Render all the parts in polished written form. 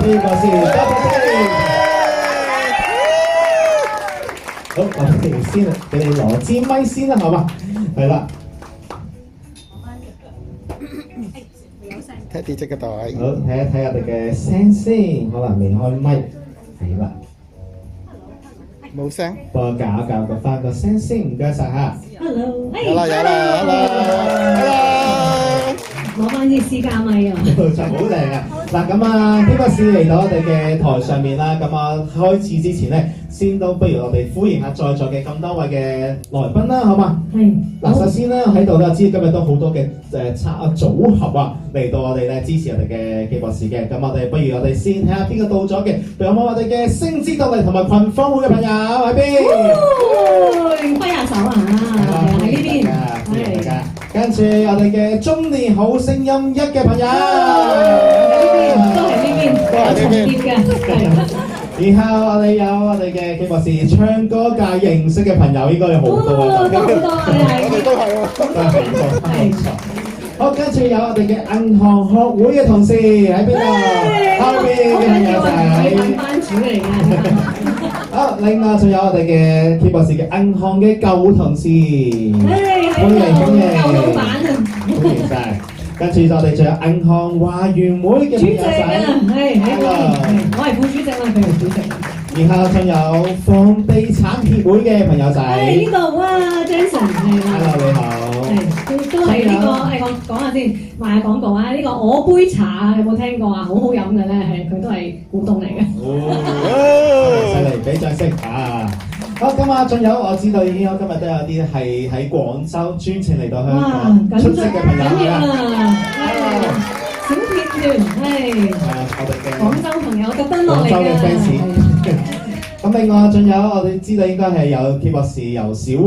K 博士，多謝。好，我哋先俾你攞支咪先啦，好嘛？係啦。睇啲隻嘅袋。好，睇一睇我哋嘅聲先，可能未開咪，係啦。冇聲。幫我搞個翻個聲先，唔該晒嚇。Hello，有啦。攞翻啲私家咪啊！就好靚啊！嗱咁啊，K 博士嚟到我哋嘅台上面啦，咁啊開始之前咧，先都不如我哋歡迎下在座嘅咁多位嘅來賓啦，好嘛？係。嗱，首先咧喺度咧，知今日都好多嘅組合啊嚟到我哋咧支持我哋嘅 K 博士嘅，咁我哋不如我哋先睇下邊個到咗嘅，有冇我哋嘅星之道嚟同埋群芳會嘅朋友喺邊？揮下手啊！喺呢邊。係。跟住我哋嘅中年好聲音1嘅朋友，都係呢邊，重疊嘅。然後我哋有我哋嘅 K 博士唱歌界認識嘅朋友應該有好多啊，好多我哋都係喎。係。好，跟住有我哋嘅銀行學會嘅同事喺邊度？後邊嘅朋友仔。班主嚟嘅。好，另外仲有我哋嘅 K 博士嘅銀行嘅舊同事，歡迎。舊老闆啊！歡迎晒。跟住我哋仲有銀行華員會嘅主席啊，係喺度，我係副主席啦，佢係主席。然後仲有房地產協會嘅朋友仔。喺呢度啊 ，Jason 係啦。Hello，你好。係，都係呢個，我講下先，賣下廣告啊！呢個我杯茶啊，有冇聽過啊？好好飲嘅咧，係佢都係股東嚟嘅。犀利，俾掌聲啊！好，咁啊，仲有我知道已經有今日都有啲係喺廣州專程嚟到香港出席嘅朋友啦。小鐵團係我哋嘅廣州朋友特登落嚟嘅。廣州嘅 fans。咁另外仲有我哋知道應該係有 K 博士由小學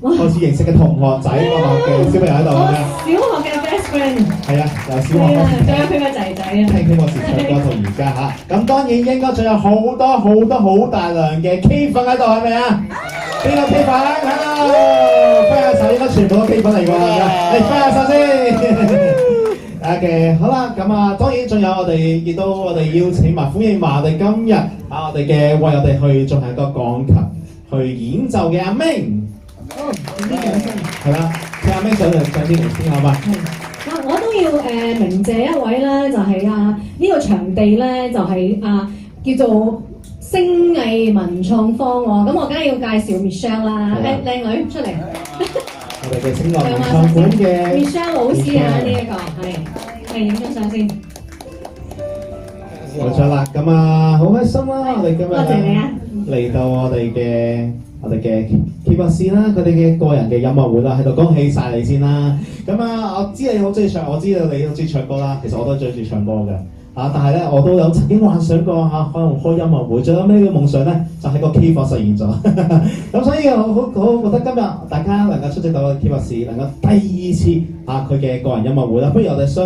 開始認識嘅同學仔嘅小朋友喺度嘅。小學嘅 best friend。係啊，由小學開始。仲有佢個仔仔啊。聽 K 博士唱歌到而家嚇，咁當然應該仲有好多好大量嘅 K 粉喺度，係咪啊？邊個 K 粉 ？Hello，揮下手，應該全部都 K 粉嚟㗎，嚟揮下手先。OK，好啦，咁啊，當然仲有我哋亦都我哋邀請埋歡迎埋我哋今日我哋嘅為我哋去進行一個鋼琴去演奏嘅阿 Ming。係啦，請阿 Ming 上啲嚟先好嘛？我都要鳴謝一位咧，就係呢個場地咧，就係叫做星藝文創坊喎。咁我梗係要介紹 Michelle 啦，靚女出嚟。我哋嘅星藝文創館嘅 Michelle 老師啊，呢一個係影張相先。冇錯啦，咁啊好開心啦！我哋今日多謝你啊！嚟到我哋嘅 K 博士啦，佢哋嘅個人嘅音樂會啦，喺度恭喜晒你先啦！咁啊，我知你好中意唱，我知道你好中意唱歌啦。其實我都最中意唱歌嘅。但係咧，我都有曾經幻想過可能開音樂會，最後尾嘅夢想咧就喺個 K 房實現咗。咁所以我好覺得今日大家能夠出席到 K 博士，能夠第二次佢嘅個人音樂會啦。不如我哋想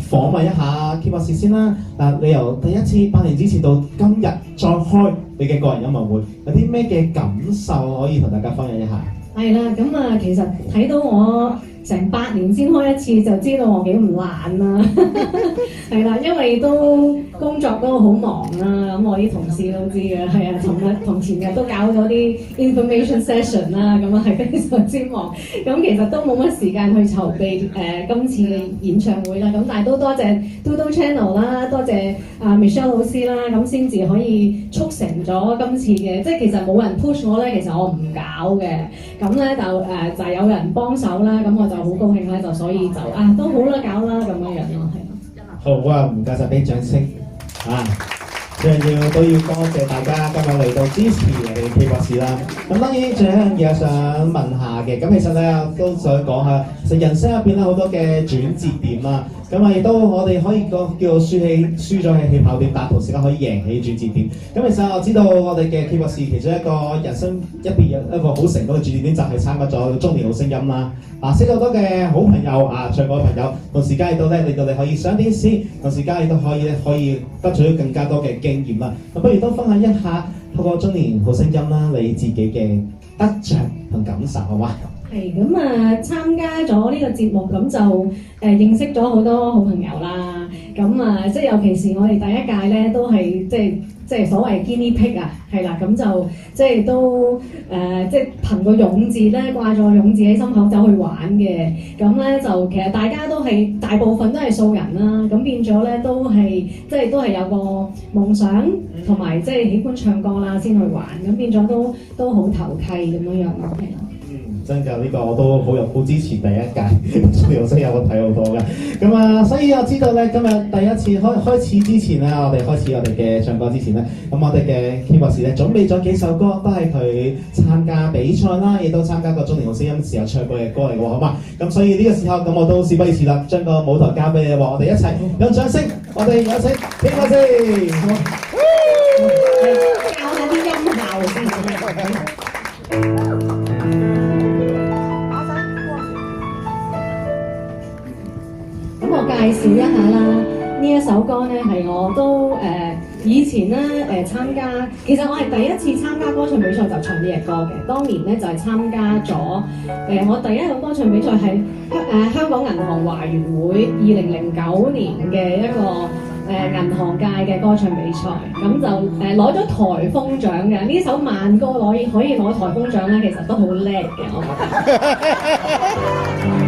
訪問一下 K 博士先啦。嗱，你由第一次8年之前到今日再開你嘅個人音樂會，有啲咩嘅感受可以同大家分享一下？係啦，咁其實睇到我成8年先開一次，就知道我幾唔懶啦。係啦，因為都工作都好忙啦，咁我啲同事都知嘅。係啊，尋日同前日都搞咗啲 information session 啦，咁係非常之忙。咁其實都冇乜時間去籌備今次嘅演唱會啦。咁但係都多謝 Doodle Channel 啦，多謝Michelle 老師啦，咁先至可以促成咗今次嘅。即係其實冇人 push 我咧，其實我唔搞嘅。咁咧就係有人幫手啦，咁我就好高興咧，就所以就都好啦，搞啦咁樣樣咯，係咯。好啊，唔該晒，俾掌聲啊！最重要都要多謝大家今日嚟到支持我哋 K 博士啦。咁當然仲有一樣嘢想問下嘅，咁其實咧我都想講下，其實人生入邊咧好多嘅轉折點啦。咁亦都我哋可以講叫做輸咗喺起跑點，但同時間可以贏起轉折點。咁其實我知道我哋嘅 K 博士其中一個人生一個好成功嘅轉折點就係參加咗中年好聲音啦。識到好多嘅好朋友唱歌嘅朋友，同時間亦都咧令到你可以上電視，同時間亦都可以得取更加多嘅經驗啦。咁不如都分享一下透過中年好聲音啦，你自己嘅得着同感受好嗎？係係咁啊，參加咗呢個節目咁就認識咗好多好朋友啦。咁啊，即係尤其是我哋第一屆咧，都係即係所謂 guinea pig 啊，係啦，咁就即係都即係憑個勇字咧，掛咗個勇字喺心口走去玩嘅。咁咧就其實大家都係大部分都係素人啦，咁變咗咧都係即係都係有個夢想同埋即係喜歡唱歌啦先去玩，咁變咗都好投契咁樣樣咯，係啦。真㗎，呢、個我都好支持第一屆，所以我真有個睇好多嘅。咁啊，所以我知道咧，今日第一次開始之前咧，我哋開始我哋嘅唱歌之前咧，咁我哋嘅 K 博士咧準備咗幾首歌，都係佢參加比賽啦，亦都參加過中年好聲音時候唱過嘅歌嚟喎，好嘛？咁所以呢個時候，咁我都事不宜遲啦，將個舞台交俾你喎，我哋一齊用掌聲，我哋有請 K 博士。教下啲音效先。咁我介紹一下啦，呢一首歌咧係我都以前咧參加，其實我係第一次參加歌唱比賽就唱呢隻歌嘅。當年咧就係參加咗我第一個歌唱比賽係香港銀行華員會2009年嘅一個銀行界嘅歌唱比賽，咁就攞咗颱風獎嘅。呢首慢歌可以攞颱風獎咧，其實都好叻嘅，我覺得。